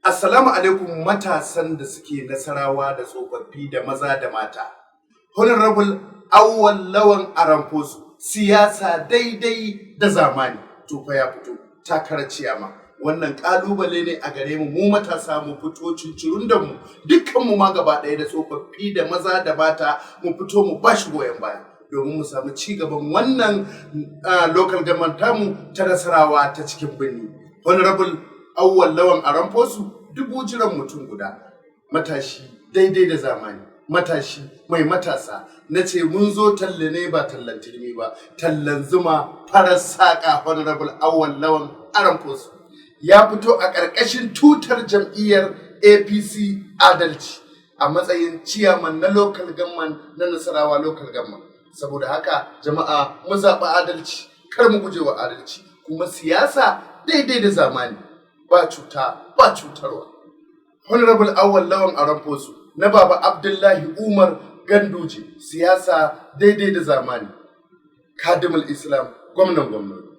Assalamu alaikum matasan da suke Nasarawa da tsofaffi da maza da mata. Honorable Awwal Lawan Aramfosu, siyasa daidai da zamani. Tufa ya fito takarar ciyama. Wannan kalubale ne a gare mu matasa mu fito cincirun da mu dukkan mu ma gaba ɗaya da tsofaffi da maza da mata mu fito mu bashi goyon baya domin mu samu ci gaban wannan local government tamu ta Nasarawa ta cikin birni. Honorable Awwal Lawan Aramfosu dubu jiran mutum guda, matashi daidai da zamani, matashi mai matasa. Na ce mun zo talle ne ba tallan turmi ba, tallan zuma farar saƙa. Honorable Awwal Lawan Aramfosu ya fito a ƙarƙashin tutar jam'iyyar APC Adalci a matsayin ciyaman na local government na Nasarawa local government. Saboda haka jama'a mu zaɓi adalci, kar mu guje wa adalci, kuma siyasa daidai da zamani, ba cuta ba cutarwa. Honorable Awwal Lawan Aramfosu na Baba Abdullahi Umar Ganduje, siyasa daidai da zamani, kadimul Islam, gwamnan gwamnati.